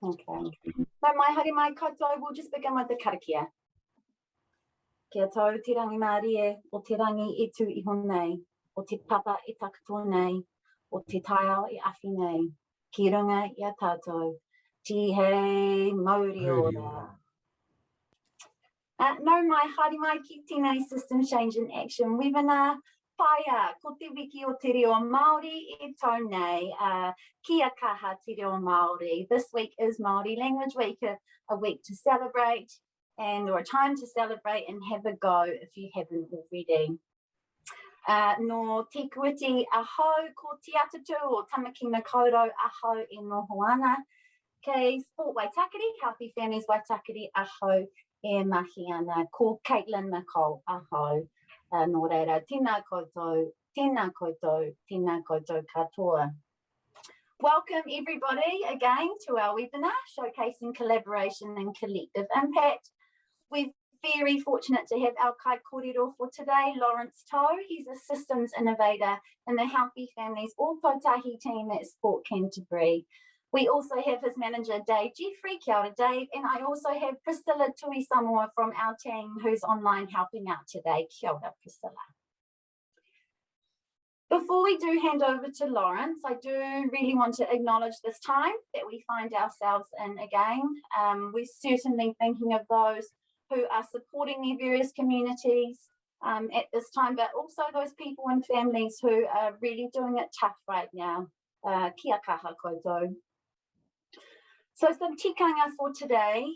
Okay. So mai haere mai koutou, we'll just begin with the karakia. Kia tau te rangi Māori e, o te rangi e tu iho nei, o te papa e takato nei, o te taiao e awhi nei, ki runga i a tātou, tihei mauri ora. No mai, haere mai ki tēnei system change in action. Webinar whaia, ko te wiki o te reo Māori e tau nei, kia kaha te reo Māori. This week is Māori Language Week, a week to celebrate, or a time to celebrate and have a go if you haven't already. No te kuiti aho ko te atatu o tamakina kaurau aho e noho ana. Kei Sport Waitakere, Healthy Families Waitakere aho e mahi ana. Ko Caitlin Nicole aho. Nō reira, tēnā koutou, tēnā koutou, tēnā koutou katoa. Welcome everybody again to our webinar, showcasing collaboration and collective impact. We're very fortunate to have our kai kōrero for today, Lawrence Toe. He's a systems innovator in the Healthy Families Ōtautahi team at Sport Canterbury. We also have his manager, Dave Jeffrey. Kia ora, Dave. And I also have Priscilla Tui Samoa from our team who's online helping out today. Kia ora, Priscilla. Before we do hand over to Lawrence, I do really want to acknowledge this time that we find ourselves in again. We're certainly thinking of those who are supporting their various communities at this time, but also those people and families who are really doing it tough right now. Kia kaha koutou. So some tikanga for today.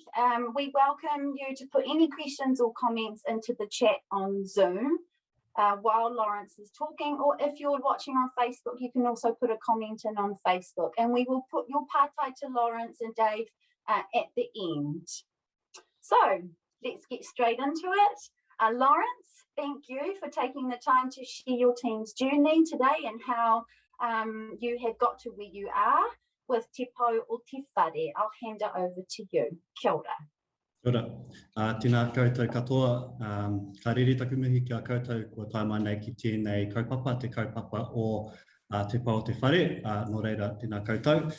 We welcome you to put any questions or comments into the chat on Zoom while Lawrence is talking, or if you're watching on Facebook, you can also put a comment in on Facebook, and we will put your partai to Lawrence and Dave at the end. So let's get straight into it. Lawrence, thank you for taking the time to share your team's journey today and how you have got to where you are with Te Pau o Te Whare. I'll hand it over to you. Kia ora. Kia ora. Tēnā koutou katoa. Ka riri taku mihi kia koutou kua taimai nei ki tēnei kaupapa, te kaupapa o Te Pau o Te Whare. Nō reira, tēnā koutou.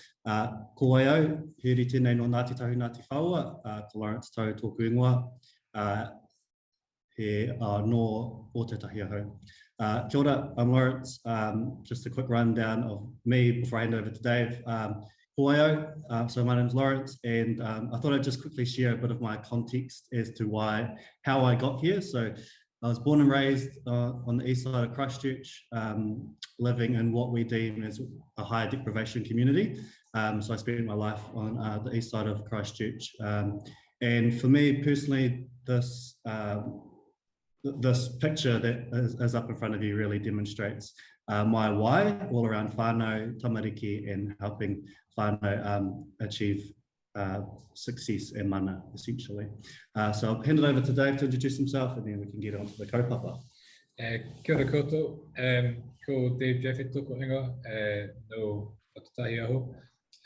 Ko ai au, hiri tēnei no Ngāti Tahu Ngāti Whaua, ko Lawrence Tau tōku ingoa, he no Ōtautahi ahau. Kia ora, I'm Lawrence. Just a quick rundown of me before I hand over to Dave. So my name's Lawrence, and I thought I'd just quickly share a bit of my context as to how I got here. So I was born and raised on the east side of Christchurch, living in what we deem as a high deprivation community. So I spent my life on the east side of Christchurch. And for me personally, this picture that is up in front of you really demonstrates my why all around whānau, tamariki, and helping whānau achieve success and mana, essentially. So I'll hand it over to Dave to introduce himself, and then we can get on to the kaupapa. Kia ora koutou, ko Dave Jeffrey tōku ingoa, no Ōtautahi aho.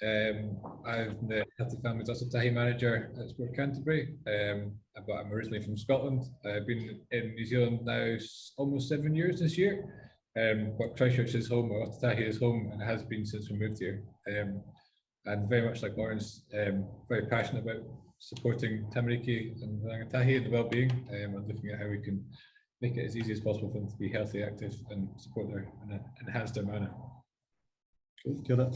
I'm the Healthy Families Ōtautahi manager at Sport Canterbury, but I'm originally from Scotland. I've been in New Zealand now almost 7 years this year, but Christchurch is home, or Ōtautahi is home, and it has been since we moved here. And very much like Lawrence, very passionate about supporting Tamariki and rangatahi and the well-being, and looking at how we can make it as easy as possible for them to be healthy, active, and support their and enhance their mana. Kia ora.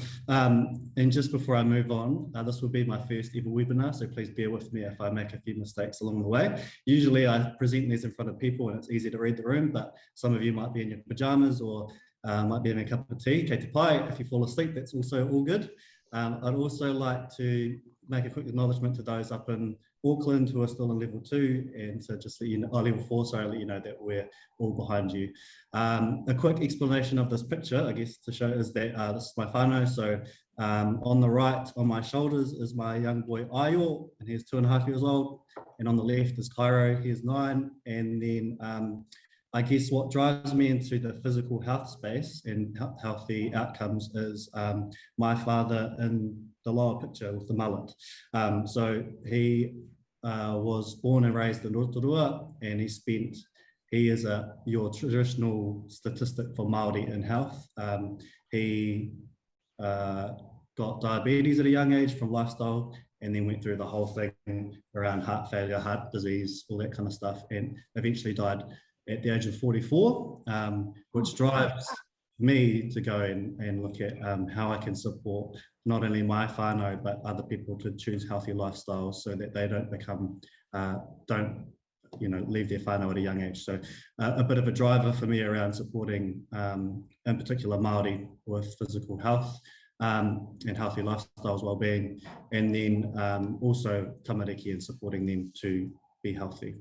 And just before I move on, this will be my first ever webinar, so please bear with me if I make a few mistakes along the way. Usually I present these in front of people and it's easy to read the room, but some of you might be in your pajamas or might be having a cup of tea. Kei te pai, if you fall asleep, that's also all good. I'd also like to make a quick acknowledgement to those up in Auckland who are still in level 2, and so just let you know, level 4, sorry, let you know that we're all behind you. A quick explanation of this picture, I guess, to show is that this is my whānau. So on the right, on my shoulders, is my young boy Ayo, and he's 2.5 years old, and on the left is Cairo, he's 9, and then I guess what drives me into the physical health space and healthy outcomes is my father in the lower picture with the mullet. So he was born and raised in Rotorua, and he is your traditional statistic for Māori in health. He got got diabetes at a young age from lifestyle, and then went through the whole thing around heart failure, heart disease, all that kind of stuff, and eventually died at the age of 44, which drives me to go and look at how I can support not only my whānau, but other people to choose healthy lifestyles so that they don't become, leave their whānau at a young age. So a bit of a driver for me around supporting, in particular, Māori with physical health and healthy lifestyles, well-being, and then also tamariki and supporting them to be healthy.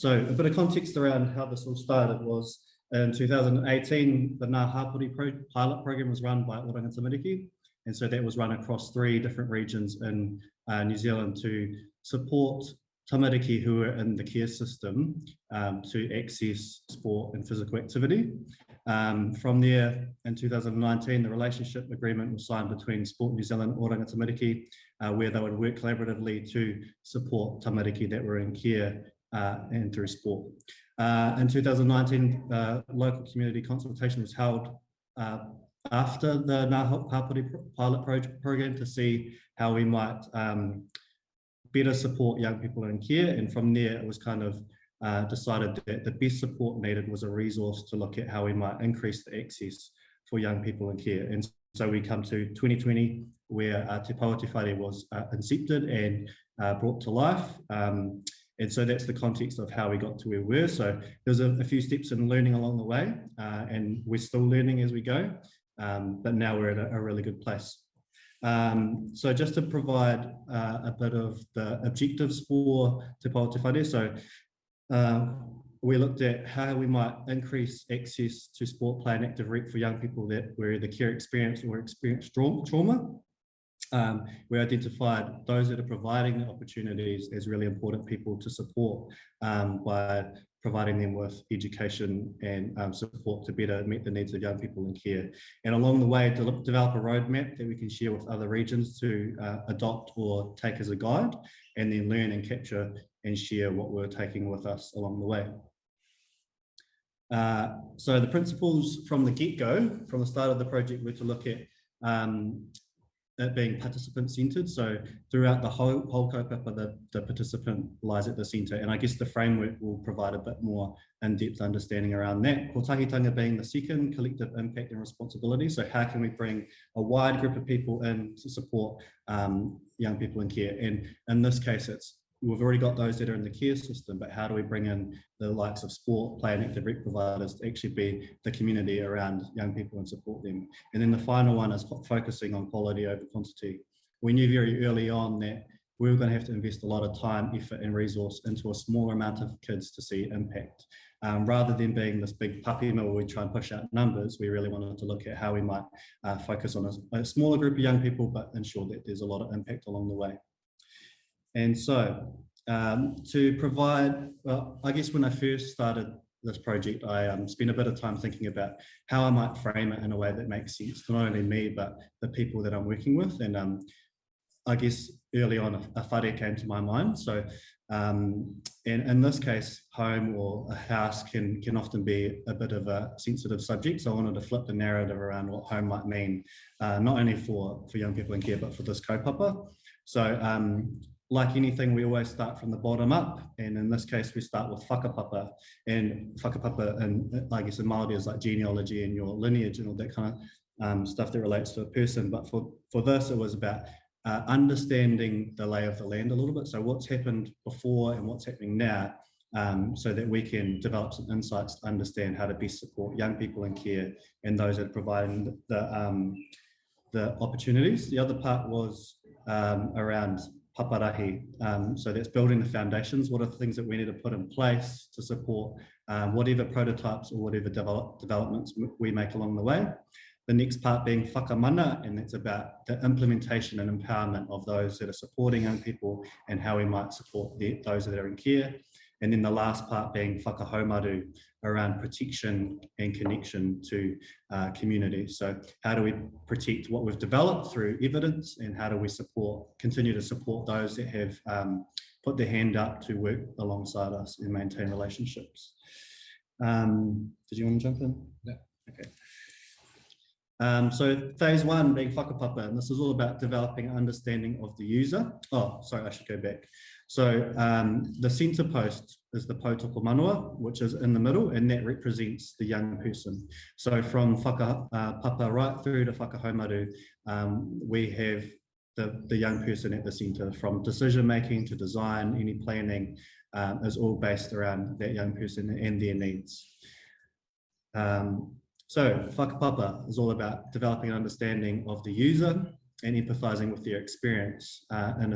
So a bit of context around how this all started was in 2018, the Ngā Hapori pilot program was run by Oranga Tamariki, and so that was run across 3 different regions in New Zealand to support tamariki who are in the care system to access sport and physical activity. From there, in 2019, the relationship agreement was signed between Sport New Zealand and Oranga Tamariki, where they would work collaboratively to support tamariki that were in care and through sport. In 2019, local community consultation was held after the Ngā Hapori pilot program to see how we might better support young people in care, and from there it was kind of decided that the best support needed was a resource to look at how we might increase the access for young people in care. And so we come to 2020, where Te Whare was incepted and brought to life. And so that's the context of how we got to where we were. So there's a few steps in learning along the way, and we're still learning as we go, but now we're at a really good place. So just to provide a bit of the objectives for Te Whare, so we looked at how we might increase access to sport, play and active rec for young people that were either care experienced or experienced trauma. We identified those that are providing the opportunities as really important people to support by providing them with education and support to better meet the needs of young people in care. And along the way, develop a roadmap that we can share with other regions to adopt or take as a guide, and then learn and capture and share what we're taking with us along the way. So the principles from the get-go, from the start of the project, were to look at it being participant-centred. So throughout the whole kaupapa, the participant lies at the centre, and I guess the framework will provide a bit more in-depth understanding around that. Kotahitanga being the second, collective impact and responsibility. So how can we bring a wide group of people in to support young people in care? And in this case, we've already got those that are in the care system, but how do we bring in the likes of sport, play and active rec providers to actually be the community around young people and support them? And then the final one is focusing on quality over quantity. We knew very early on that we were going to have to invest a lot of time, effort and resource into a smaller amount of kids to see impact. Rather than being this big puppy mill where we try and push out numbers, we really wanted to look at how we might focus on a smaller group of young people, but ensure that there's a lot of impact along the way. And so to provide, well, I guess when I first started this project, I spent a bit of time thinking about how I might frame it in a way that makes sense to not only me, but the people that I'm working with. And I guess early on, a whare came to my mind. So and in this case, home or a house can often be a bit of a sensitive subject. So I wanted to flip the narrative around what home might mean, not only for young people in care, but for this kaupapa. So like anything, we always start from the bottom up, and in this case, we start with whakapapa. And whakapapa, and I guess in Māori, is like genealogy and your lineage and all that kind of stuff that relates to a person. But for this, it was about understanding the lay of the land a little bit. So what's happened before and what's happening now, so that we can develop some insights to understand how to best support young people in care and those that are providing the opportunities. The other part was around paparahi. So that's building the foundations. What are the things that we need to put in place to support whatever prototypes or whatever developments we make along the way. The next part being whakamana, and that's about the implementation and empowerment of those that are supporting young people and how we might support those that are in care. And then the last part being whakahaumaru, around protection and connection to community. So how do we protect what we've developed through evidence, and how do we continue to support those that have put their hand up to work alongside us and maintain relationships? Did you want to jump in? No. Okay. So phase one being whakapapa, and this is all about developing understanding of the user. Oh, sorry, I should go back. So the centre post is the Pautoko Manua, which is in the middle, and that represents the young person. So from whakapapa right through to whakahaumaru, we have the young person at the centre. From decision making to design, any planning is all based around that young person and their needs. So whakapapa is all about developing an understanding of the user and empathizing with their experience in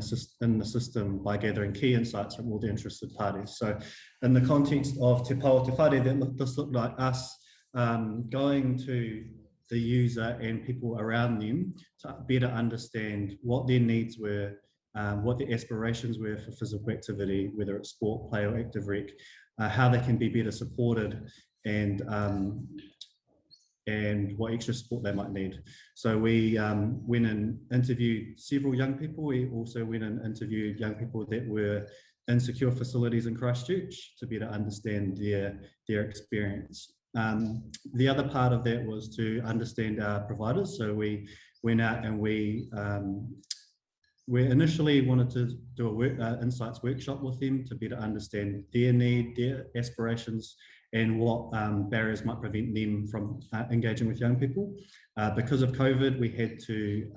the system by gathering key insights from all the interested parties. So in the context of Te Pao Te Whare, this looked like us going to the user and people around them to better understand what their needs were, what their aspirations were for physical activity, whether it's sport, play or active rec, how they can be better supported, and what extra support they might need. So we went and interviewed several young people. We also went and interviewed young people that were in secure facilities in Christchurch to better understand their experience. The other part of that was to understand our providers. So we went out and we initially wanted to do a insights workshop with them to better understand their need, their aspirations, and what barriers might prevent them from engaging with young people. Because of COVID, we had to,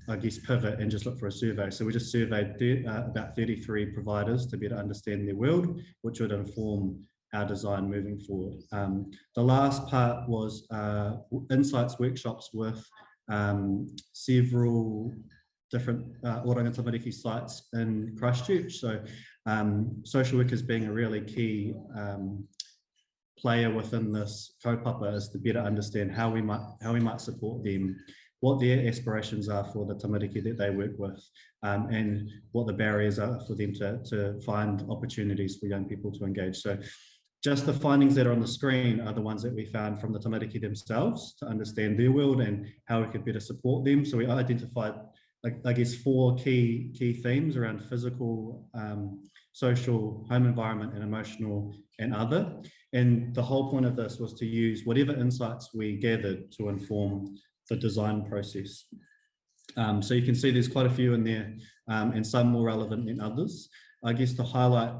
I guess, pivot and just look for a survey. So we just surveyed about 33 providers to better understand their world, which would inform our design moving forward. The last part was insights workshops with several different Oranga Tamariki sites in Christchurch. So social workers being a really key player within this kaupapa is to better understand how we might support them, what their aspirations are for the tamariki that they work with, and what the barriers are for them to find opportunities for young people to engage. So just the findings that are on the screen are the ones that we found from the tamariki themselves to understand their world and how we could better support them. So we identified, I guess, 4 key themes around physical, social, home environment, and emotional, and other. And the whole point of this was to use whatever insights we gathered to inform the design process. So you can see there's quite a few in there, and some more relevant than others. I guess to highlight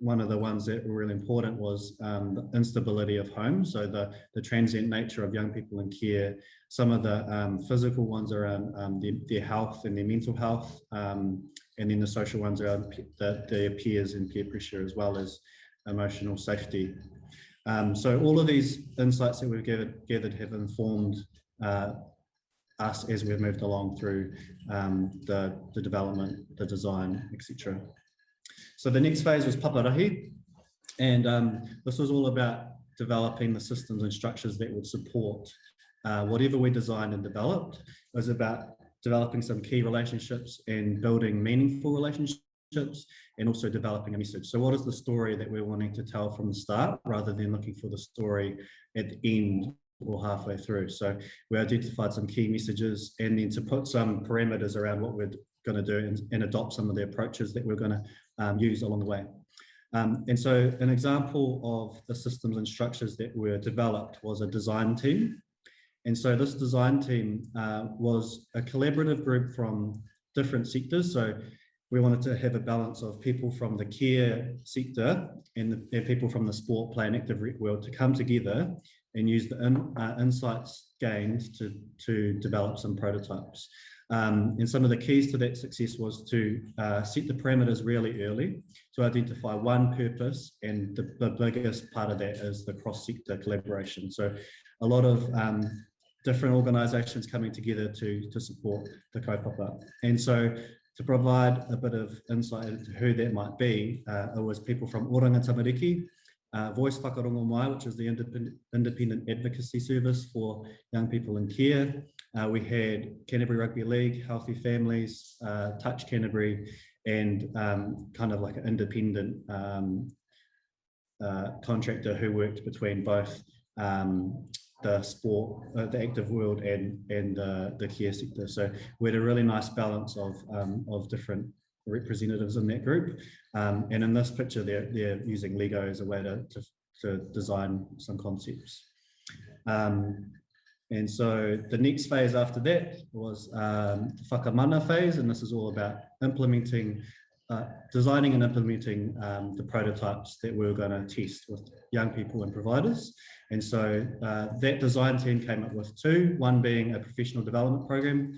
one of the ones that were really important was the instability of home. So the transient nature of young people in care, some of the physical ones around their health and their mental health, and then the social ones around their peers and peer pressure, as well as emotional safety. So all of these insights that we've gathered have informed us as we've moved along through the development, the design, etc. So the next phase was paparahi, and this was all about developing the systems and structures that would support whatever we designed and developed. It was about developing some key relationships and building meaningful relationships, and also developing a message. So what is the story that we're wanting to tell from the start, rather than looking for the story at the end or halfway through? So we identified some key messages, and then to put some parameters around what we're going to do and adopt some of the approaches that we're going to use along the way. And so an example of the systems and structures that were developed was a design team. And so this design team was a collaborative group from different sectors. So we wanted to have a balance of people from the care sector and people from the sport, play and active rec world to come together and use the insights gained to develop some prototypes. And some of the keys to that success was to set the parameters really early, to identify one purpose, and the biggest part of that is the cross-sector collaboration. So a lot of different organisations coming together to support the kaupapa. And so to provide a bit of insight into who that might be, it was people from Oranga Tamariki, Voice Whakarongo Mai, which is the independent advocacy service for young people in care. We had Canterbury Rugby League, Healthy Families, Touch Canterbury, and kind of like an independent contractor who worked between both the sport, the active world, and the care sector. So we had a really nice balance of different representatives in that group. And in this picture, they're using Lego as a way to design some concepts. And so the next phase after that was the whakamana phase, and this is all about implementing, designing and implementing the prototypes that we were going to test with young people and providers. And so that design team came up with two, one being a professional development program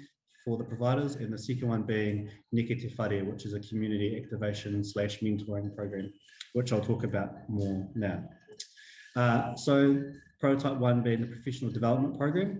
for the providers, and the second one being Te Whare, which is a community activation / mentoring program, which I'll talk about more now. So prototype one being the professional development program.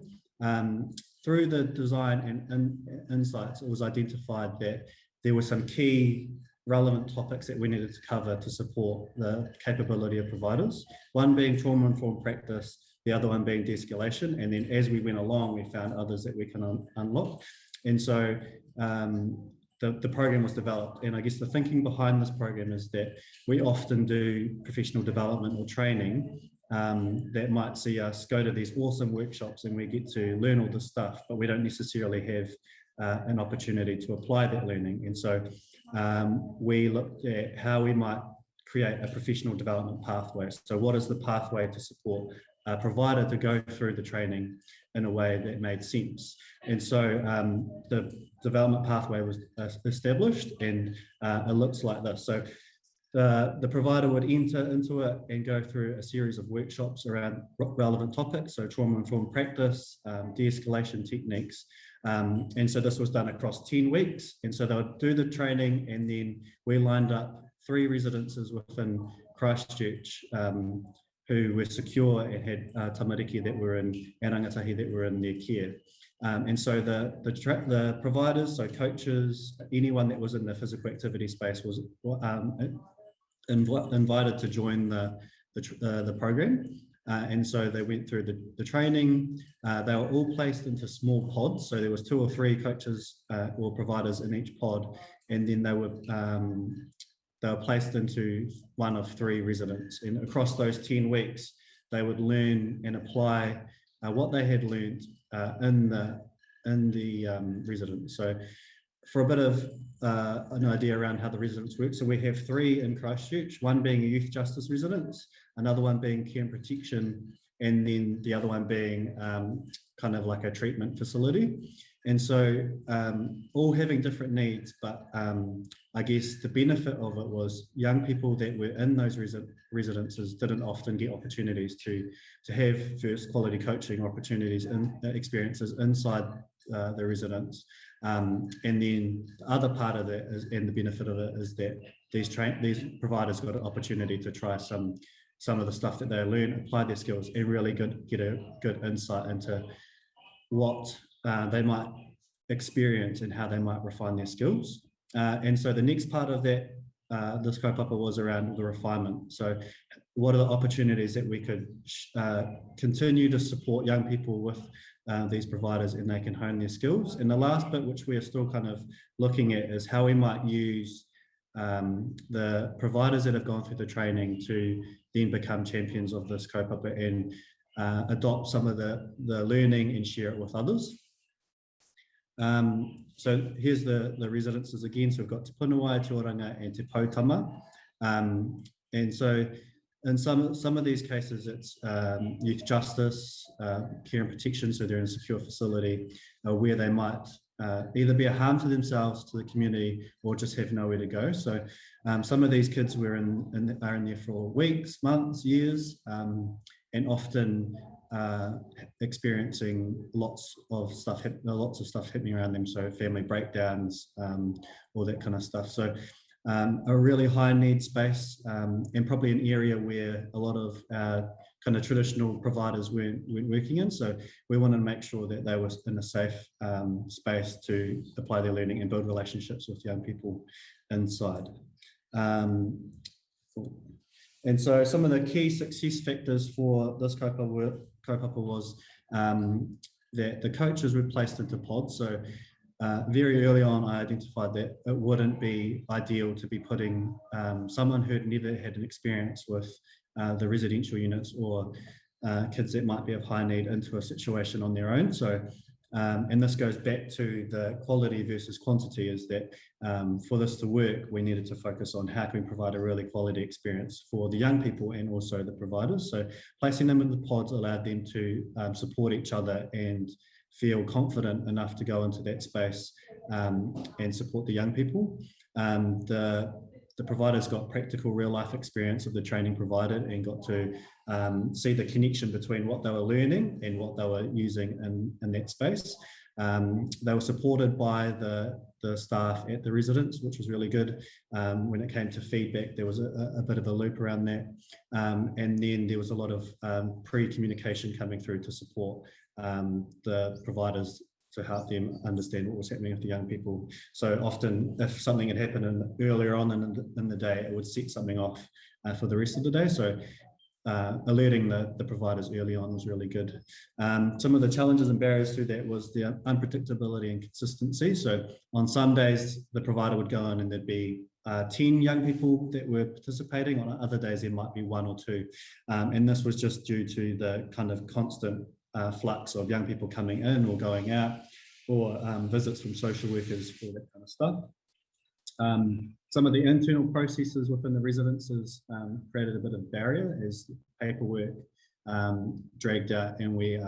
Through the design and insights, it was identified that there were some key relevant topics that we needed to cover to support the capability of providers. One being trauma-informed practice, the other one being de-escalation. And then as we went along, we found others that we can unlock. And so the program was developed. And I guess the thinking behind this program is that we often do professional development or training that might see us go to these awesome workshops and we get to learn all this stuff, but we don't necessarily have an opportunity to apply that learning. And so we looked at how we might create a professional development pathway. So what is the pathway to support a provider to go through the training in a way that made sense? And so the development pathway was established, and it looks like this. So the provider would enter into it and go through a series of workshops around relevant topics, so trauma-informed practice, de-escalation techniques. And so this was done across 10 weeks. And so they would do the training, and then we lined up 3 residences within Christchurch who were secure and had tamariki that were in, and rangatahi that were in their care. And so the providers, so coaches, anyone that was in the physical activity space was invited to join the program. And so they went through the training. They were all placed into small pods. So there was 2 or 3 coaches or providers in each pod, and then they were placed into one of 3 residents. And across those 10 weeks, they would learn and apply what they had learned in the residence. So for a bit of an idea around how the residents work, so we have 3 in Christchurch, one being a youth justice residence, another one being care and protection, and then the other one being kind of like a treatment facility. And so all having different needs, but I guess the benefit of it was young people that were in those residences didn't often get opportunities to have first quality coaching opportunities and experiences inside the residence. And then the other part of that is, and the benefit of it, is that these providers got an opportunity to try some of the stuff that they learn, apply their skills, and really get a good insight into what they might experience and how they might refine their skills. And so the next part of that, this kaupapa was around the refinement. So what are the opportunities that we could continue to support young people with these providers, and they can hone their skills. And the last bit, which we are still kind of looking at, is how we might use the providers that have gone through the training to then become champions of this kaupapa and adopt some of the learning and share it with others. So here's the residences again. So we've got Te Punawai, Te Oranga, and Te Pautama. And so in some of these cases, it's youth justice, care and protection, so they're in a secure facility where they might either be a harm to themselves, to the community, or just have nowhere to go. So some of these kids are in there for weeks, months, years, and often experiencing lots of stuff happening around them. So family breakdowns, all that kind of stuff. So a really high need space, and probably an area where a lot of kind of traditional providers weren't working in. So we wanted to make sure that they were in a safe space to apply their learning and build relationships with young people inside. And so some of the key success factors for this kaupapa was that the coaches were placed into pods. So very early on, I identified that it wouldn't be ideal to be putting someone who'd never had an experience with the residential units or kids that might be of high need into a situation on their own. So And this goes back to the quality versus quantity, is that for this to work, we needed to focus on how can we provide a really quality experience for the young people and also the providers. So placing them in the pods allowed them to support each other and feel confident enough to go into that space and support the young people. The providers got practical real life experience of the training provided and got to see the connection between what they were learning and what they were using in that space. They were supported by the staff at the residence, which was really good. When it came to feedback, there was a bit of a loop around that. And then there was a lot of pre-communication coming through to support the providers to help them understand what was happening with the young people. So often if something had happened earlier on in the day, it would set something off for the rest of the day. So alerting the providers early on was really good. Some of the challenges and barriers through that was the unpredictability and consistency. So on some days, the provider would go in and there'd be 10 young people that were participating. On other days, there might be 1 or 2. And this was just due to the kind of constant flux of young people coming in or going out, or visits from social workers, all that kind of stuff. Some of the internal processes within the residences created a bit of barrier as paperwork dragged out and we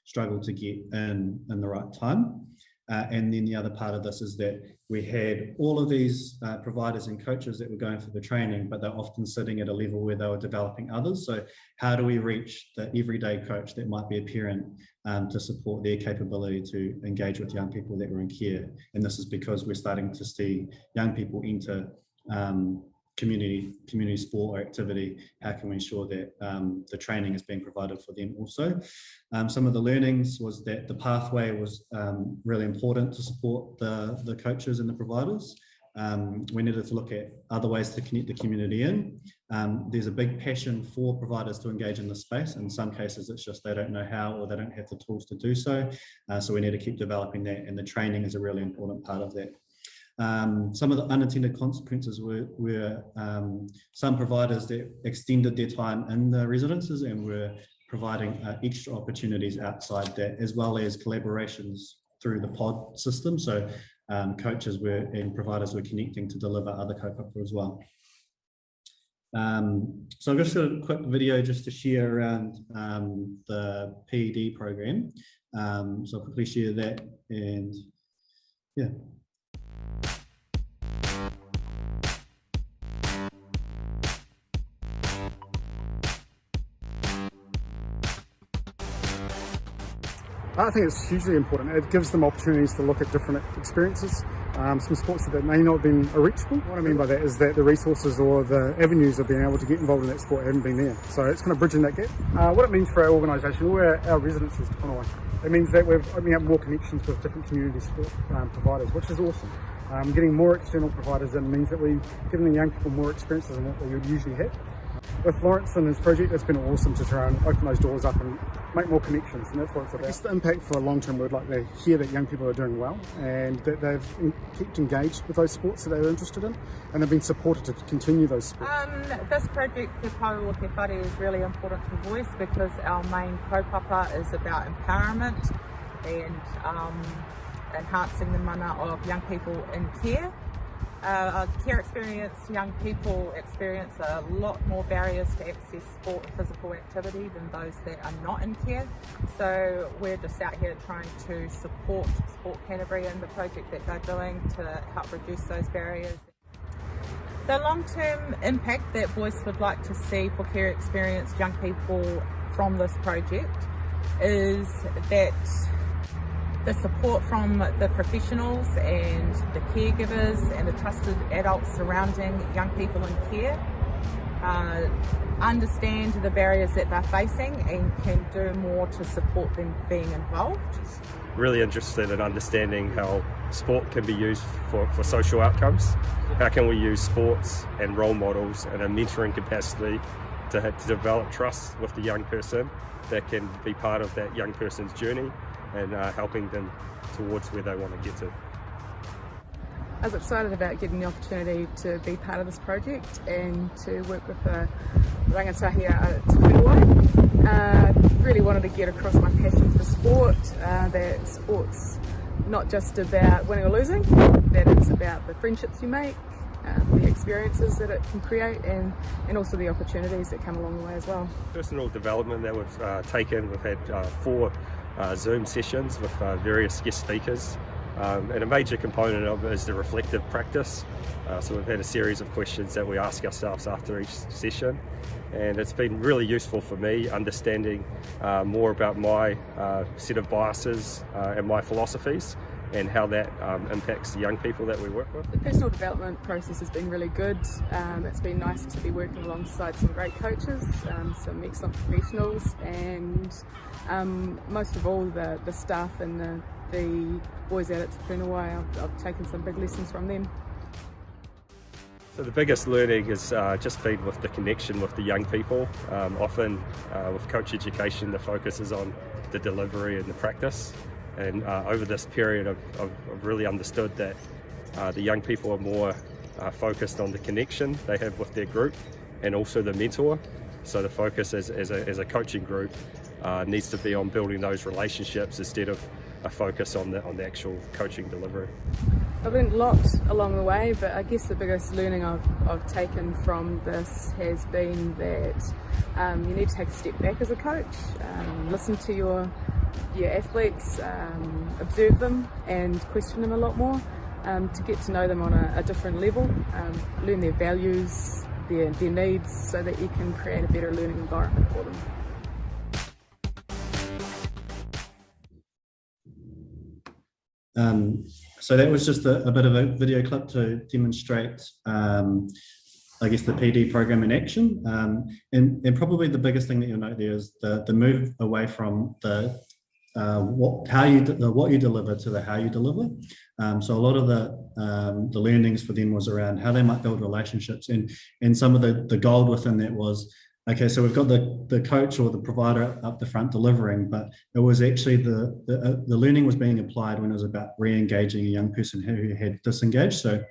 struggled to get in the right time. And then the other part of this is that we had all of these providers and coaches that were going through the training, but they're often sitting at a level where they were developing others. So how do we reach the everyday coach that might be a parent to support their capability to engage with young people that were in care? And this is because we're starting to see young people enter community sport or activity. How can we ensure that the training is being provided for them also? Some of the learnings was that the pathway was really important to support the coaches and the providers. We needed to look at other ways to connect the community in. There's a big passion for providers to engage in this space. In some cases, it's just they don't know how or they don't have the tools to do so. So we need to keep developing that, and the training is a really important part of that. Some of the unintended consequences were some providers that extended their time in the residences and were providing extra opportunities outside that, as well as collaborations through the pod system. So coaches and providers were connecting to deliver other kaupapa as well. So I've just got a quick video just to share around the PED program. So I'll quickly share that, and yeah. I think it's hugely important. It gives them opportunities to look at different experiences, some sports that may not have been reachable. What I mean by that is that the resources or the avenues of being able to get involved in that sport haven't been there. So it's kind of bridging that gap. What it means for our organisation, or our residences, it means that we're opening up more connections with different community sport providers, which is awesome. Getting more external providers in means that we're giving the young people more experiences than what we would usually have. With Lawrence and his project, it's been awesome to try and open those doors up and make more connections, and that's what it's about. I guess the impact for the long term, we'd like to hear that young people are doing well and that they've kept engaged with those sports that they're interested in, and they've been supported to continue those sports. This project, Te Whare o Te Whare, is really important to voice because our main kaupapa is about empowerment and enhancing the mana of young people in care. Care experienced young people experience a lot more barriers to access sport and physical activity than those that are not in care. So we're just out here trying to support Sport Canterbury and the project that they're doing to help reduce those barriers. The long-term impact that Voice would like to see for care experienced young people from this project is that the support from the professionals and the caregivers and the trusted adults surrounding young people in care understand the barriers that they're facing and can do more to support them being involved. Really interested in understanding how sport can be used for social outcomes. How can we use sports and role models in a mentoring capacity to develop trust with the young person that can be part of that young person's journey and helping them towards where they want to get to. I was excited about getting the opportunity to be part of this project and to work with the rangatahi at Te Whare. Really wanted to get across my passion for sport, that sport's not just about winning or losing, that it's about the friendships you make, the experiences that it can create, and also the opportunities that come along the way as well. Personal development that we've taken, we've had 4 Zoom sessions with various guest speakers, and a major component of it is the reflective practice. So we've had a series of questions that we ask ourselves after each session, and it's been really useful for me understanding more about my set of biases and my philosophies, and how that impacts the young people that we work with. The personal development process has been really good. It's been nice to be working alongside some great coaches, some excellent professionals, and most of all the staff and the boys out at Te Whare. I've taken some big lessons from them. So the biggest learning has just been with the connection with the young people. Often with coach education, the focus is on the delivery and the practice. And over this period, I've really understood that the young people are more focused on the connection they have with their group and also the mentor. So the focus as a coaching group needs to be on building those relationships instead of a focus on the actual coaching delivery. I've learned a lot along the way, but I guess the biggest learning I've taken from this has been that you need to take a step back as a coach, listen to your athletes, observe them and question them a lot more, to get to know them on a different level, learn their values, their needs, so that you can create a better learning environment for them. So that was just a bit of a video clip to demonstrate, I guess, the PD program in action. And probably the biggest thing that you'll note there is the move away from the what you deliver to the how you deliver. So a lot of the learnings for them was around how they might build relationships, and some of the gold within that was, okay, so we've got the coach or the provider up the front delivering, but it was actually the learning was being applied when it was about re-engaging a young person who had disengaged. So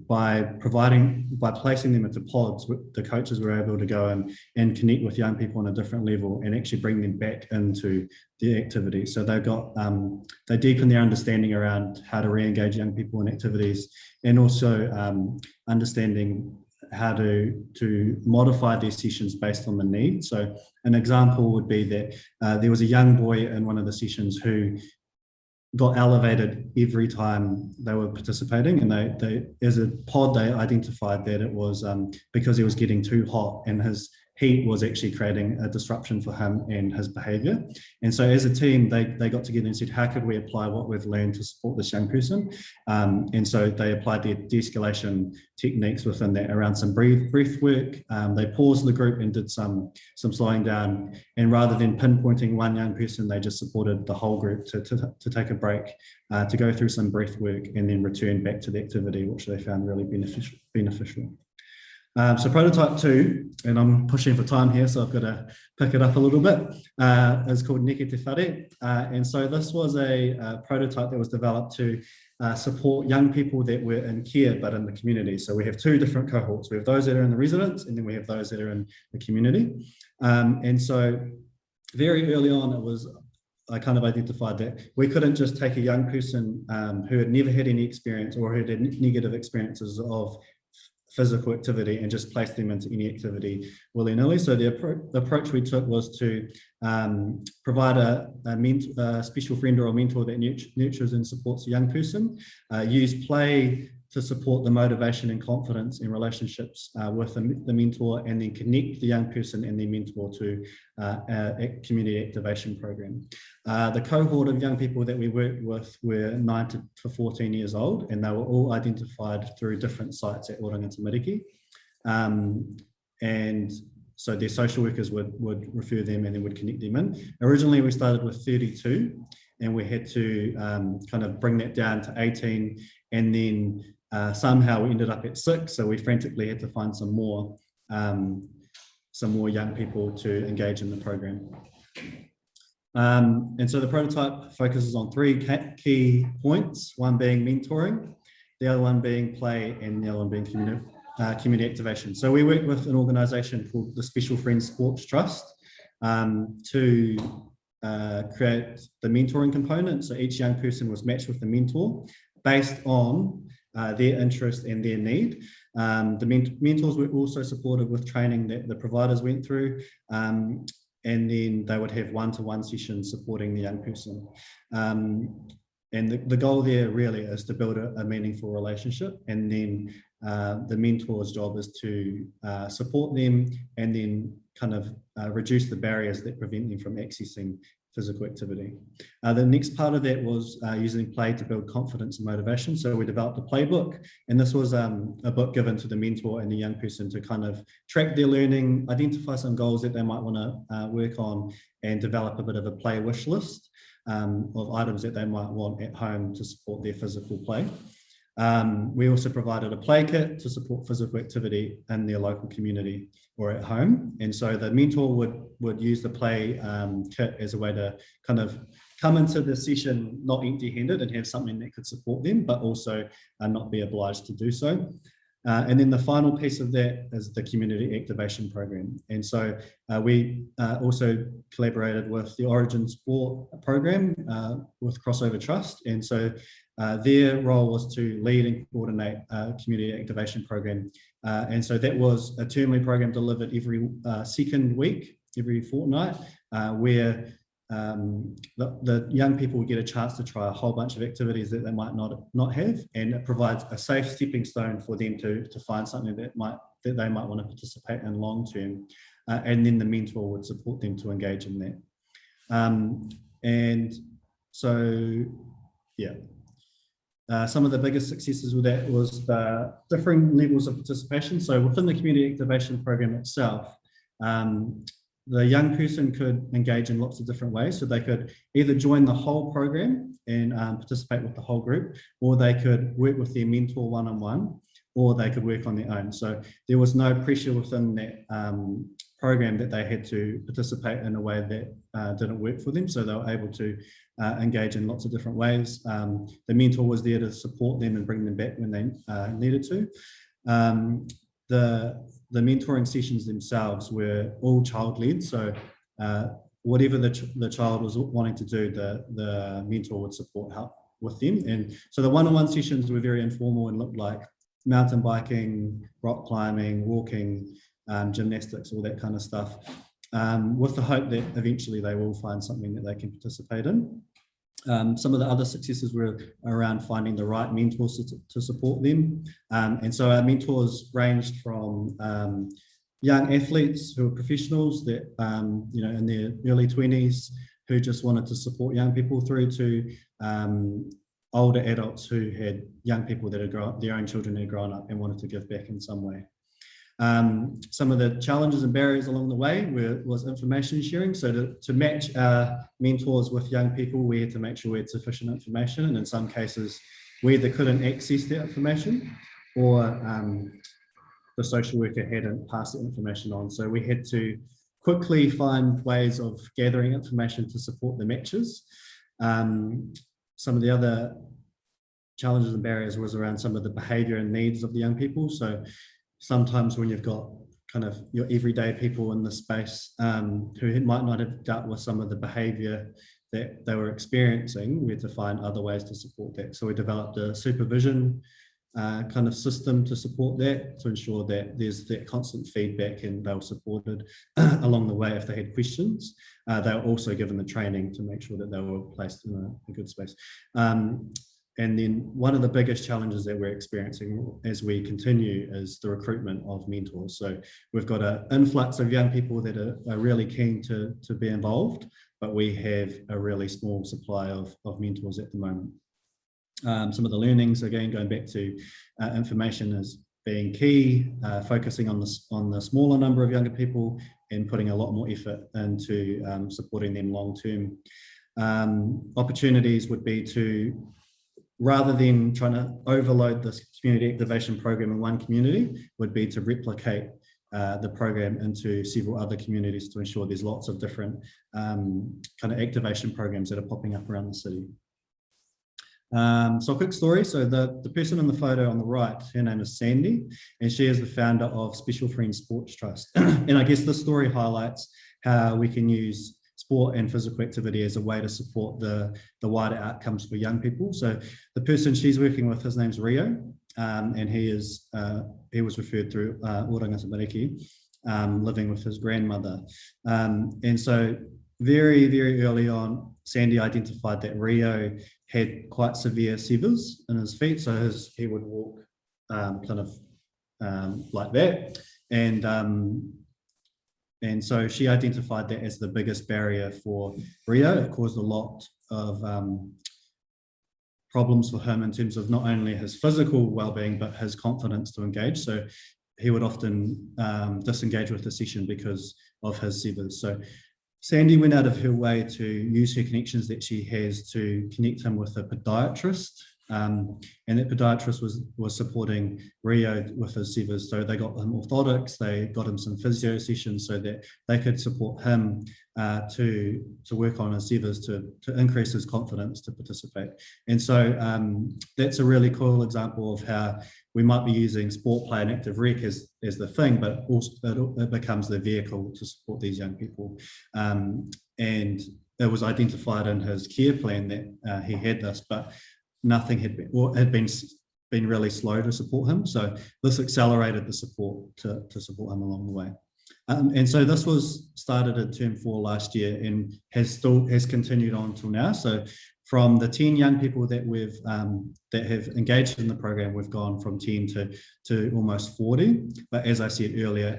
by placing them into pods, the coaches were able to go and connect with young people on a different level and actually bring them back into the activity. So they deepened their understanding around how to re-engage young people in activities, and also understanding how to modify their sessions based on the need. So an example would be that there was a young boy in one of the sessions who got elevated every time they were participating, and they as a pod they identified that it was because he was getting too hot and his heat was actually creating a disruption for him and his behavior. And so as a team, they got together and said, how could we apply what we've learned to support this young person? And so they applied their de-escalation techniques within that around some breath work. They paused the group and did some slowing down. And rather than pinpointing one young person, they just supported the whole group to take a break, to go through some breath work and then return back to the activity, which they found really beneficial. So prototype 2, and I'm pushing for time here, so I've got to pick it up a little bit, is called Neke Te Whare. And so this was a prototype that was developed to support young people that were in care but in the community. So we have 2 different cohorts. We have those that are in the residence, and then we have those that are in the community. And so very early on, I kind of identified that we couldn't just take a young person who had never had any experience or who had negative experiences of physical activity and just place them into any activity willy-nilly. So the approach we took was to provide a special friend or a mentor that nurtures and supports a young person, use play to support the motivation and confidence in relationships with the mentor, and then connect the young person and their mentor to a community activation program. The cohort of young people that we worked with were 9 to 14 years old, and they were all identified through different sites at Oranga Tamariki. And so their social workers would refer them and then would connect them in. Originally, we started with 32, and we had to kind of bring that down to 18, and then somehow we ended up at 6, so we frantically had to find some more young people to engage in the program. And so the prototype focuses on 3 key points, one being mentoring. the other one being play, and the other one being community activation. So we work with an organisation called the Special Friends Sports Trust to create the mentoring component. So each young person was matched with a mentor based on their interest and their need. The mentors were also supported with training that the providers went through, and then they would have one-to-one sessions supporting the young person. And the goal there really is to build a meaningful relationship, and then the mentor's job is to support them and then kind of reduce the barriers that prevent them from accessing physical activity. The next part of that was using play to build confidence and motivation. So we developed a playbook, and this was a book given to the mentor and the young person to kind of track their learning, identify some goals that they might want to work on, and develop a bit of a play wish list of items that they might want at home to support their physical play. We also provided a play kit to support physical activity in their local community or at home. And so the mentor would use the play kit as a way to kind of come into the session not empty-handed and have something that could support them, but also not be obliged to do so. And then the final piece of that is the community activation program. And so we also collaborated with the Origin Sport program with Crossover Trust. And so their role was to lead and coordinate a community activation program. And so that was a termly program delivered every second week, every fortnight, where the young people would get a chance to try a whole bunch of activities that they might not have, and it provides a safe stepping stone for them to find something that they might want to participate in long term, and then the mentor would support them to engage in that. And so, yeah. Some of the biggest successes with that was the differing levels of participation. So within the community activation program itself, the young person could engage in lots of different ways. So they could either join the whole program and participate with the whole group, or they could work with their mentor one-on-one, or they could work on their own. So there was no pressure within that program that they had to participate in a way that didn't work for them. So they were able to engage in lots of different ways. The mentor was there to support them and bring them back when they needed to. The mentoring sessions themselves were all child-led. So whatever the child was wanting to do, the mentor would support help with them. And so the one-on-one sessions were very informal and looked like mountain biking, rock climbing, walking, gymnastics, all that kind of stuff, with the hope that eventually they will find something that they can participate in. Some of the other successes were around finding the right mentors to support them. And so our mentors ranged from young athletes who are professionals that, in their early 20s, who just wanted to support young people, through to older adults who had young people that had their own children had grown up and wanted to give back in some way. Some of the challenges and barriers along the way was information sharing. So to match our mentors with young people, we had to make sure we had sufficient information. And in some cases, we either couldn't access that information, or the social worker hadn't passed the information on. So we had to quickly find ways of gathering information to support the matches. Some of the other challenges and barriers was around some of the behaviour and needs of the young people. So sometimes when you've got kind of your everyday people in the space who might not have dealt with some of the behaviour that they were experiencing, we had to find other ways to support that. So we developed a supervision kind of system to support that, to ensure that there's that constant feedback and they were supported along the way if they had questions. They were also given the training to make sure that they were placed in a good space. And then one of the biggest challenges that we're experiencing as we continue is the recruitment of mentors. So we've got an influx of young people that are really keen to be involved, but we have a really small supply of mentors at the moment. Some of the learnings, again, going back to information as being key, focusing on the smaller number of younger people and putting a lot more effort into supporting them long term. Opportunities would be to, rather than trying to overload this community activation program in one community, would be to replicate the program into several other communities to ensure there's lots of different kind of activation programs that are popping up around the city. So a quick story. So the person in the photo on the right, her name is Sandy, and she is the founder of Special Friends Sports Trust. And I guess this story highlights how we can use sport and physical activity as a way to support the wider outcomes for young people. So the person she's working with, his name's Rio, and he was referred through Oranga Tamariki, living with his grandmother. And so very, very early on, Sandy identified that Rio had quite severe severs in his feet. So he would walk like that. And so she identified that as the biggest barrier for Rio. It caused a lot of problems for him in terms of not only his physical well-being, but his confidence to engage. So he would often disengage with the session because of his severs. So Sandy went out of her way to use her connections that she has to connect him with a podiatrist. And that podiatrist was supporting Rio with his severs. So they got him orthotics, they got him some physio sessions so that they could support him to work on his severs, to increase his confidence to participate. And so that's a really cool example of how we might be using sport, play and active rec as the thing, but also it becomes the vehicle to support these young people. And it was identified in his care plan that he had this, but nothing had been really slow to support him. So this accelerated the support to support him along the way. And so this was started in term 4 last year and has continued on till now. So from the 10 young people that we've that have engaged in the program, we've gone from 10 to almost 40. But as I said earlier,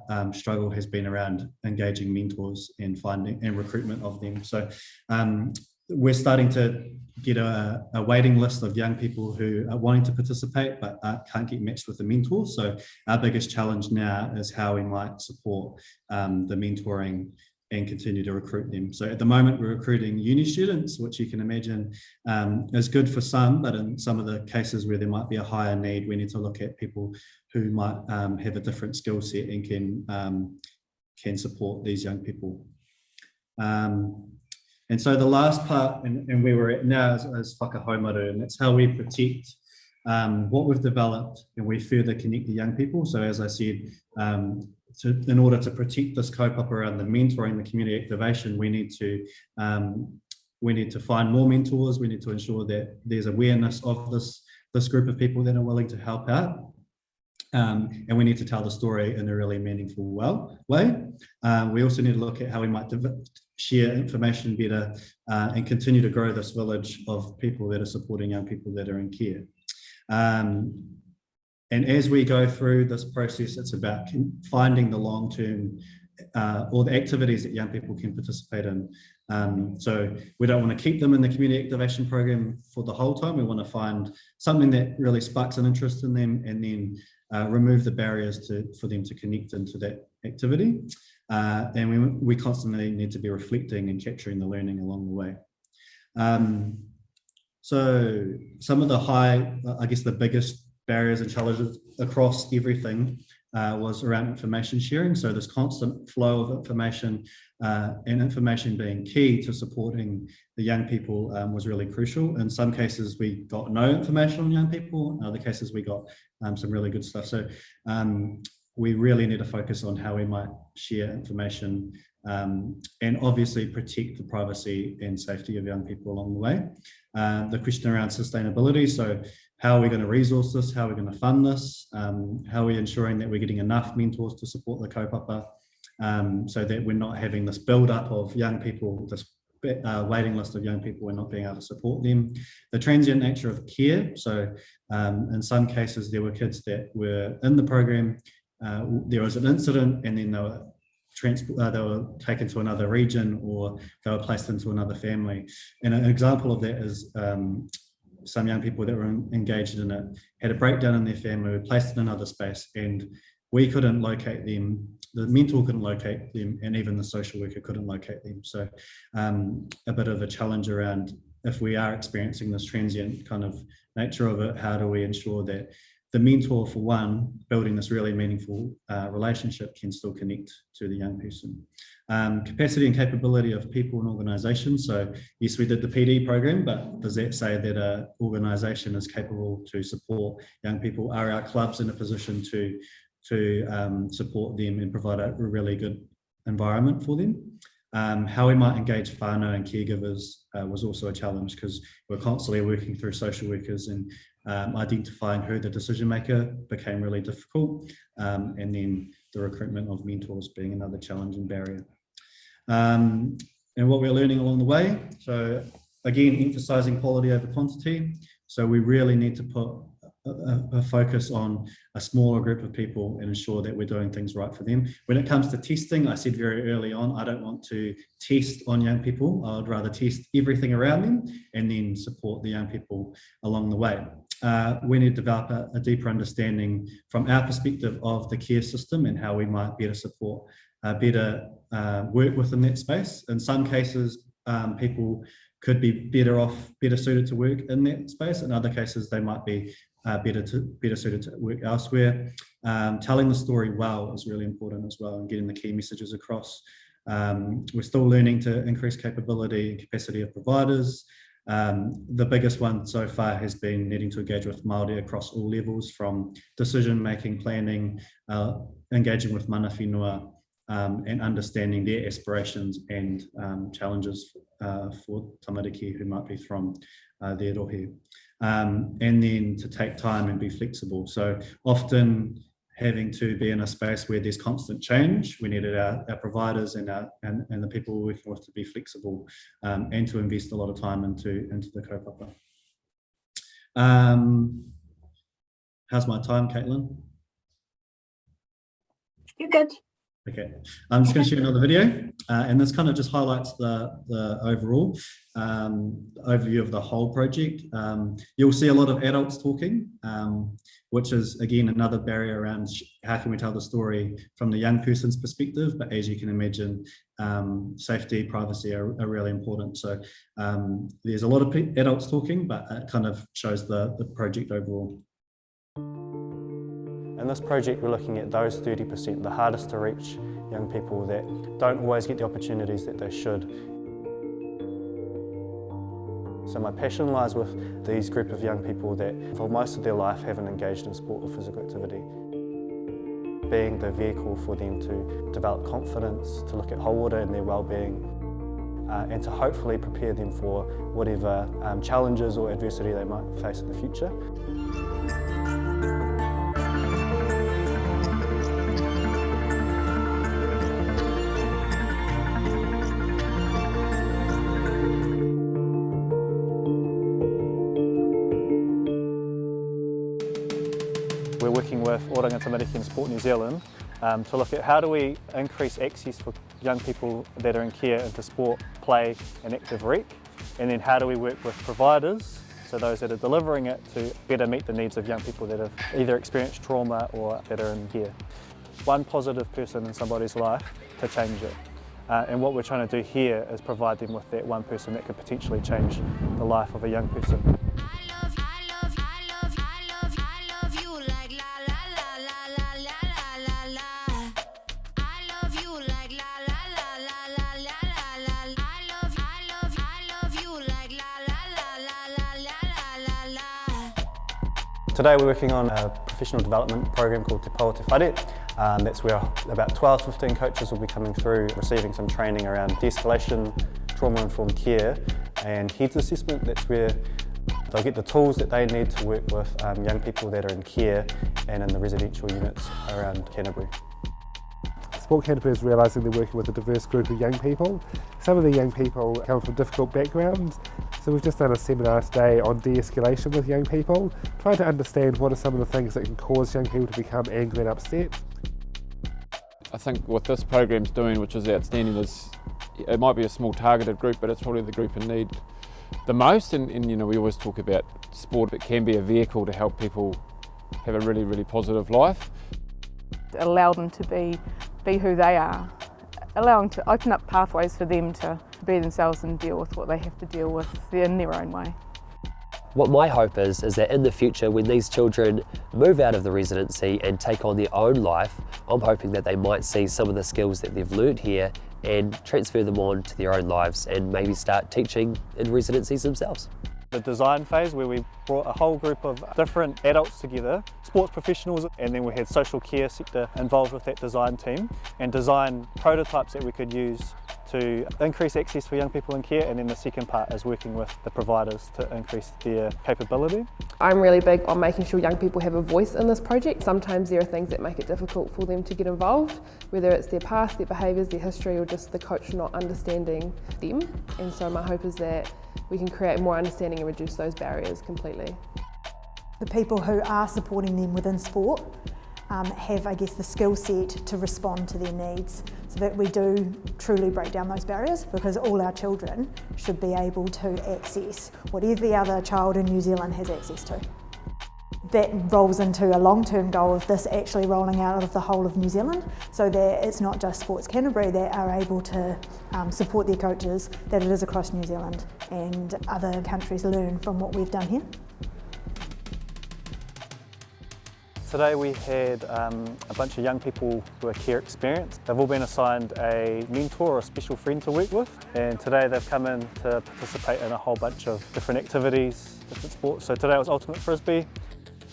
our struggle has been around engaging mentors and finding and recruitment of them. So we're starting to get a waiting list of young people who are wanting to participate but can't get matched with a mentor. So our biggest challenge now is how we might support the mentoring and continue to recruit them. So at the moment we're recruiting uni students, which you can imagine is good for some, but in some of the cases where there might be a higher need, we need to look at people who might have a different skill set and can support these young people. And so the last part, and where we're at now, is whakahaumaru, and that's how we protect what we've developed and we further connect the young people. So as I said, in order to protect this kaupapa around the mentoring, the community activation, we need to find more mentors. We need to ensure that there's awareness of this group of people that are willing to help out. And we need to tell the story in a really meaningful way. We also need to look at how we might share information better and continue to grow this village of people that are supporting young people that are in care. And as we go through this process, it's about finding the long-term or the activities that young people can participate in. So we don't want to keep them in the community activation program for the whole time. We want to find something that really sparks an interest in them and then remove the barriers for them to connect into that activity. And we constantly need to be reflecting and capturing the learning along the way. So some of the the biggest barriers and challenges across everything was around information sharing. So this constant flow of information and information being key to supporting the young people was really crucial. In some cases, we got no information on young people. In other cases, we got some really good stuff. So we really need to focus on how we might share information and obviously protect the privacy and safety of young people along the way. The question around sustainability. So how are we going to resource this? How are we going to fund this? How are we ensuring that we're getting enough mentors to support the kaupapa so that we're not having this build-up of young people, this waiting list of young people and not being able to support them. The transient nature of care. So in some cases, there were kids that were in the program, there was an incident and then they were taken to another region or they were placed into another family. And an example of that is some young people that were engaged in it had a breakdown in their family, were placed in another space, and we couldn't locate them. The mentor couldn't locate them, and even the social worker couldn't locate them. So a bit of a challenge around, if we are experiencing this transient kind of nature of it, how do we ensure that the mentor, for one, building this really meaningful relationship, can still connect to the young person. Capacity and capability of people and organisations. So yes, we did the PD program, but does that say that an organisation is capable to support young people? Are our clubs in a position to support them and provide a really good environment for them? How we might engage whānau and caregivers was also a challenge, because we're constantly working through social workers, and identifying who the decision maker became really difficult, and then the recruitment of mentors being another challenging barrier. And what we're learning along the way. So again, emphasising quality over quantity. So we really need to put a focus on a smaller group of people and ensure that we're doing things right for them. When it comes to testing, I said very early on, I don't want to test on young people. I would rather test everything around them and then support the young people along the way. We need to develop a deeper understanding from our perspective of the care system and how we might better support, better work within that space. In some cases, people could be better suited to work in that space. In other cases, they might be better suited to work elsewhere. Telling the story well is really important as well, and getting the key messages across. We're still learning to increase capability and capacity of providers. The biggest one so far has been needing to engage with Māori across all levels, from decision-making, planning, engaging with mana whenua, and understanding their aspirations and challenges for tamariki who might be from their rohe. And then to take time and be flexible. So often having to be in a space where there's constant change, we needed our providers and the people we're working with to be flexible, and to invest a lot of time into the kaupapa. How's my time, Caitlin? You're good. Okay, I'm just going to share another video, and this kind of just highlights the overall overview of the whole project. You'll see a lot of adults talking, which is again another barrier around how can we tell the story from the young person's perspective. But as you can imagine, safety, privacy are really important. So there's a lot of adults talking, but it kind of shows the project overall. In this project, we're looking at those 30%, the hardest to reach young people that don't always get the opportunities that they should. So my passion lies with these group of young people that for most of their life haven't engaged in sport or physical activity. Being the vehicle for them to develop confidence, to look at whole water and their well-being, and to hopefully prepare them for whatever challenges or adversity they might face in the future. We're working with Oranga Tamariki and Sport New Zealand to look at how do we increase access for young people that are in care into sport, play and active rec, and then how do we work with providers, so those that are delivering it, to better meet the needs of young people that have either experienced trauma or that are in care. One positive person in somebody's life to change it. And what we're trying to do here is provide them with that one person that could potentially change the life of a young person. Today we're working on a professional development program called Te Whare. That's where about 12 to 15 coaches will be coming through, receiving some training around de-escalation, trauma-informed care and heads assessment. That's where they'll get the tools that they need to work with young people that are in care and in the residential units around Canterbury. Sport Canterbury is realising they're working with a diverse group of young people. Some of the young people come from difficult backgrounds, so we've just done a seminar today on de-escalation with young people, trying to understand what are some of the things that can cause young people to become angry and upset. I think what this program's doing, which is outstanding, is it might be a small targeted group, but it's probably the group in need the most. And you know, we always talk about sport, it can be a vehicle to help people have a really, really positive life. Allow them to be who they are, allowing to open up pathways for them to be themselves and deal with what they have to deal with in their own way. What my hope is that in the future, when these children move out of the residency and take on their own life, I'm hoping that they might see some of the skills that they've learned here and transfer them on to their own lives and maybe start teaching in residencies themselves. The design phase, where we brought a whole group of different adults together, sports professionals, and then we had social care sector involved with that design team, and design prototypes that we could use to increase access for young people in care. And then the second part is working with the providers to increase their capability. I'm really big on making sure young people have a voice in this project. Sometimes there are things that make it difficult for them to get involved, whether it's their past, their behaviours, their history, or just the coach not understanding them. And so my hope is that we can create more understanding and reduce those barriers completely. The people who are supporting them within sport have, I guess, the skill set to respond to their needs, so that we do truly break down those barriers, because all our children should be able to access what every other child in New Zealand has access to. That rolls into a long-term goal of this actually rolling out of the whole of New Zealand, so that it's not just Sports Canterbury that are able to support their coaches, that it is across New Zealand and other countries learn from what we've done here. Today we had a bunch of young people who are care experienced. They've all been assigned a mentor or a special friend to work with, and today they've come in to participate in a whole bunch of different activities, different sports. So today was ultimate frisbee.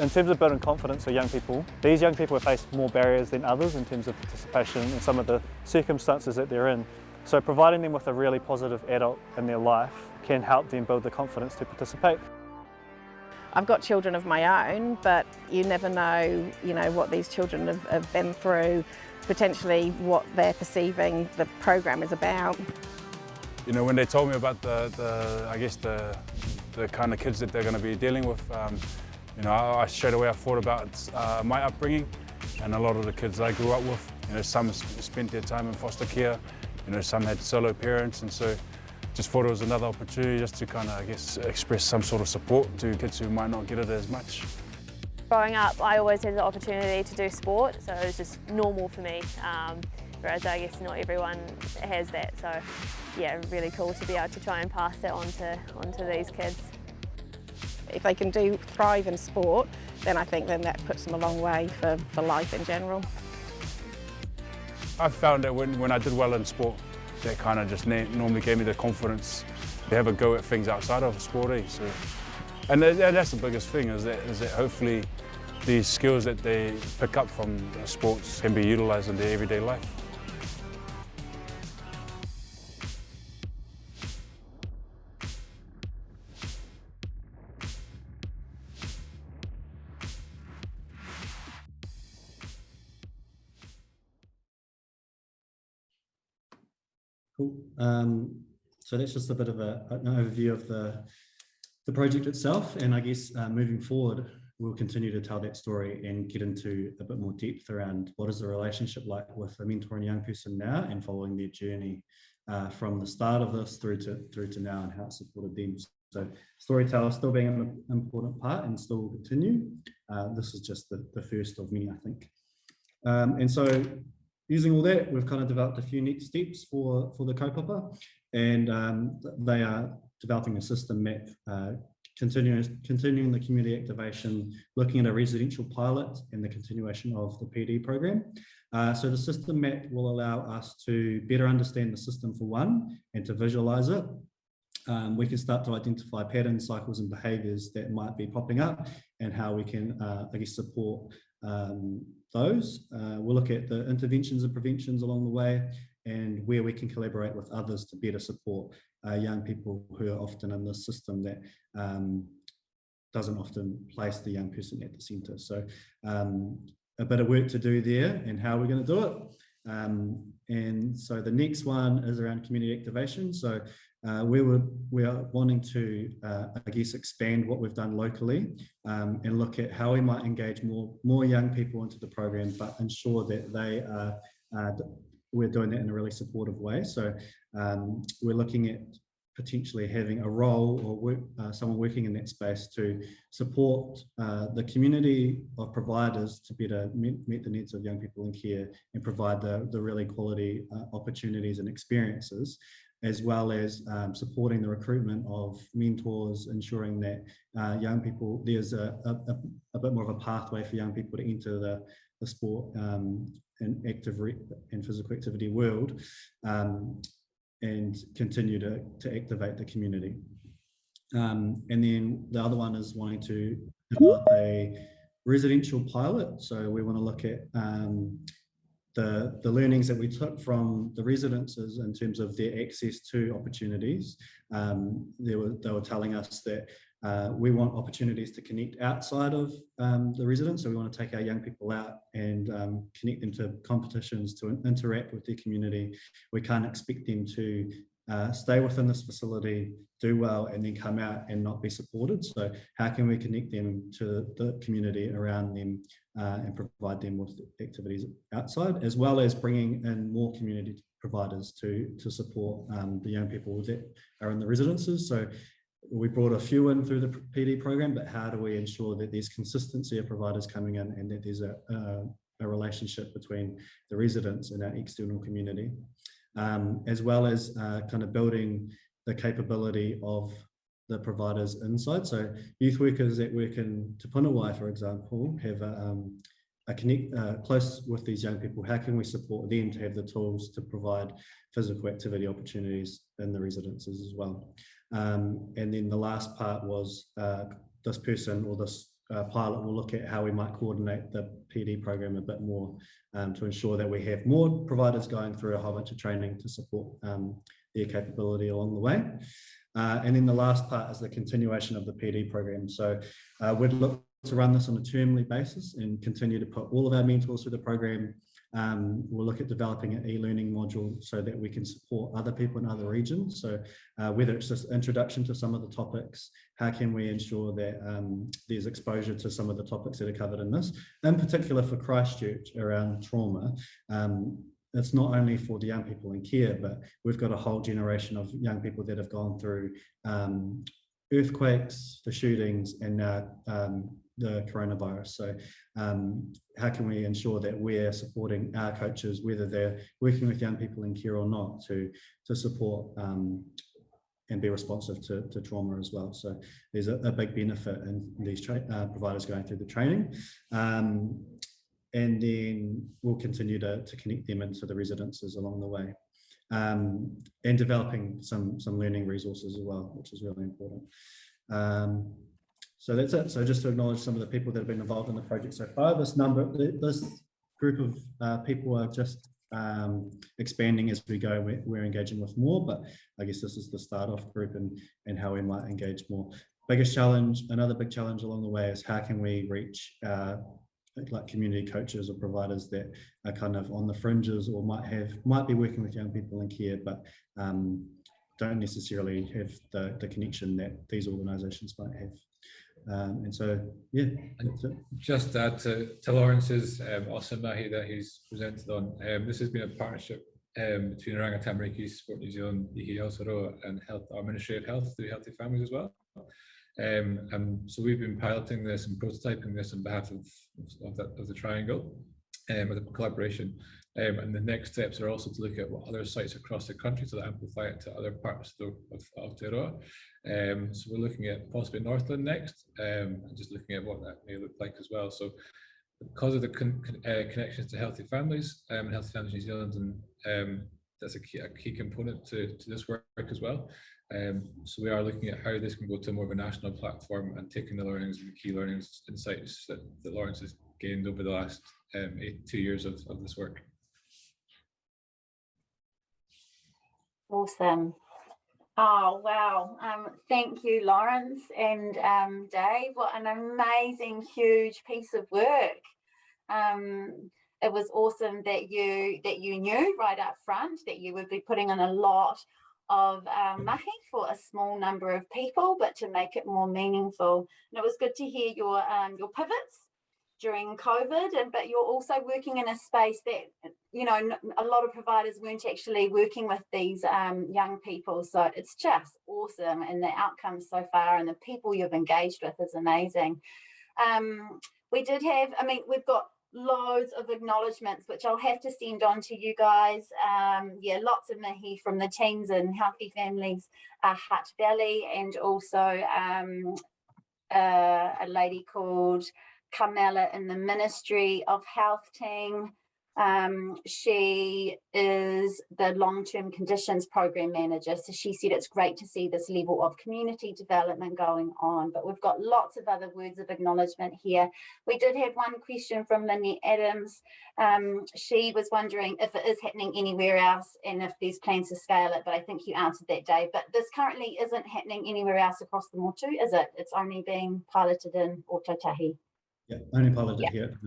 In terms of building confidence for young people, these young people have faced more barriers than others in terms of participation and some of the circumstances that they're in. So providing them with a really positive adult in their life can help them build the confidence to participate. I've got children of my own, but you never know, what these children have been through, potentially what they're perceiving the program is about. When they told me about the kind of kids that they're going to be dealing with, I straight away thought about my upbringing and a lot of the kids I grew up with. Some spent their time in foster care, some had solo parents, and so just thought it was another opportunity just to kind of, express some sort of support to kids who might not get it as much. Growing up, I always had the opportunity to do sport, so it was just normal for me, whereas I guess not everyone has that. So yeah, really cool to be able to try and pass that on to these kids. If they can thrive in sport, then I think that puts them a long way for life in general. I found that when I did well in sport, that kind of just normally gave me the confidence to have a go at things outside of sport. So, and that's the biggest thing, is that hopefully these skills that they pick up from sports can be utilised in their everyday life. Cool. So that's just a bit of an overview of the project itself, and I guess moving forward, we'll continue to tell that story and get into a bit more depth around what is the relationship like with a mentor and young person now, and following their journey from the start of this through to now, and how it supported them. So storyteller still being an important part and still will continue. This is just the first of many, I think. And so using all that, we've kind of developed a few next steps for the kaupapa, and they are developing a system map, continuing the community activation, looking at a residential pilot, and the continuation of the PD program. So the system map will allow us to better understand the system for one, and to visualise it. We can start to identify patterns, cycles, and behaviours that might be popping up, and how we can, support those. We'll look at the interventions and preventions along the way, and where we can collaborate with others to better support young people who are often in this system that doesn't often place the young person at the centre. So a bit of work to do there, and how we're going to do it. And so the next one is around community activation. So we are wanting to, expand what we've done locally, and look at how we might engage more young people into the program, but ensure that they we're doing that in a really supportive way. So we're looking at potentially having a role or someone working in that space to support the community of providers to better meet the needs of young people in care, and provide the really quality opportunities and experiences as well as supporting the recruitment of mentors, ensuring that young people, there's a bit more of a pathway for young people to enter the sport and physical activity world, and continue to activate the community. And then the other one is wanting to develop a residential pilot. So we want to look at the learnings that we took from the residences in terms of their access to opportunities. They were telling us that we want opportunities to connect outside of the residence. So we want to take our young people out and connect them to competitions, to interact with their community. We can't expect them to stay within this facility, do well, and then come out and not be supported. So how can we connect them to the community around them and provide them with activities outside, as well as bringing in more community providers to support the young people that are in the residences. So we brought a few in through the PD program, but how do we ensure that there's consistency of providers coming in and that there's a relationship between the residents and our external community? As well as kind of building the capability of the providers inside. So youth workers that work in Te Punawai, for example, have a connect close with these young people. How can we support them to have the tools to provide physical activity opportunities in the residences as well? And then the last part was this person or this pilot will look at how we might coordinate the PD program a bit more to ensure that we have more providers going through a whole bunch of training to support their capability along the way. And then the last part is the continuation of the PD program. So we'd look to run this on a termly basis and continue to put all of our mentors through the program. We'll look at developing an e-learning module so that we can support other people in other regions. So whether it's just introduction to some of the topics, how can we ensure that there's exposure to some of the topics that are covered in this, in particular for Christchurch around trauma. It's not only for the young people in care, but we've got a whole generation of young people that have gone through earthquakes, the shootings, and now the coronavirus. So how can we ensure that we're supporting our coaches, whether they're working with young people in care or not, to support and be responsive to trauma as well. So there's a big benefit in these providers going through the training. And then we'll continue to connect them into the residences along the way, and developing some learning resources as well, which is really important. So that's it. So just to acknowledge some of the people that have been involved in the project so far. This group of people are just expanding as we go. We're engaging with more, but I guess this is the start off group and how we might engage more. Biggest challenge, another big challenge along the way is how can we reach like community coaches or providers that are kind of on the fringes or might be working with young people in care, but don't necessarily have the connection that these organisations might have. And so, yeah. And just that to Lawrence's awesome mahi that he's presented on, this has been a partnership between Oranga Tamariki, Sport New Zealand, Ihi Aotearoa, and our Ministry of Health through Healthy Families as well. And so we've been piloting this and prototyping this on behalf of the Triangle with a collaboration. And the next steps are also to look at what other sites across the country to amplify it to other parts of Aotearoa. So we're looking at possibly Northland next, and just looking at what that may look like as well. So because of the connections to Healthy Families and Healthy Families New Zealand, and that's a key component to this work as well. So we are looking at how this can go to more of a national platform and taking the learnings and the key learnings insights that Lawrence has gained over the last 2 years of this work. Awesome. Oh, wow. Thank you, Lawrence and Dave. What an amazing, huge piece of work. It was awesome that you knew right up front that you would be putting in a lot of mahi for a small number of people, but to make it more meaningful. And it was good to hear your pivots during COVID, but you're also working in a space that, you know, a lot of providers weren't actually working with these young people. So it's just awesome, and the outcomes so far and the people you've engaged with is amazing. We did have, we've got loads of acknowledgements, which I'll have to send on to you guys. Yeah, lots of mihi from the teams in Healthy Families Hutt Valley, and also a lady called Carmela in the Ministry of Health team. She is the long-term conditions program manager, so she said it's great to see this level of community development going on. But we've got lots of other words of acknowledgement here. We did have one question from Lynette Adams. She was wondering if it is happening anywhere else and if there's plans to scale it, but I think you answered that, Dave. But this currently isn't happening anywhere else across the motu, is it? It's only being piloted in Ōtautahi. Yeah, only piloted here.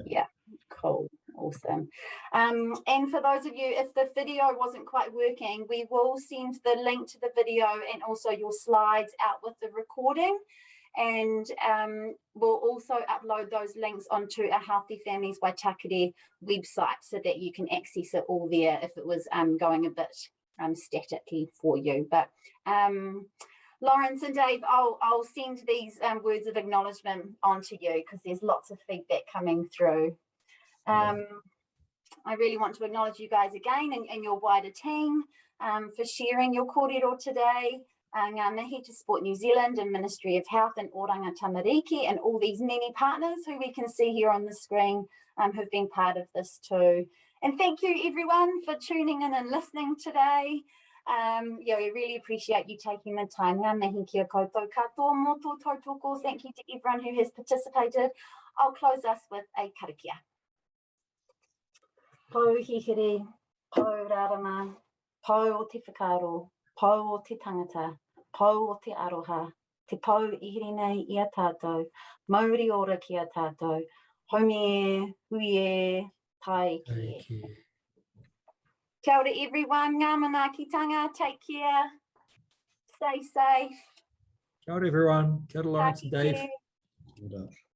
Yeah, cool, awesome. And for those of you, if the video wasn't quite working, we will send the link to the video and also your slides out with the recording. And we'll also upload those links onto our Healthy Families Waitakere website so that you can access it all there if it was going a bit static-y for you. But Lawrence and Dave, I'll send these words of acknowledgement onto you because there's lots of feedback coming through. I really want to acknowledge you guys again and your wider team for sharing your kōrero today. Ngā mihi to Sport New Zealand and Ministry of Health and Oranga Tamariki and all these many partners who we can see here on the screen who've been part of this too. And thank you everyone for tuning in and listening today. Yeah, we really appreciate you taking the time. Ngā mihi kia koutou katoa mō tō tautoko. Thank you to everyone who has participated. I'll close us with a karakia. Pau hihere, pau rarama, pau o te whakaro, pau o te tangata, pau o te aroha, te pau ihiri nei i a tātou, mauri ora ki a tātou, haumi e, hui e, tai ki. Kia ora everyone, ngā manaakitanga, take care, stay safe. Kia ora everyone, kia ora Lawrence and Dave. Well done.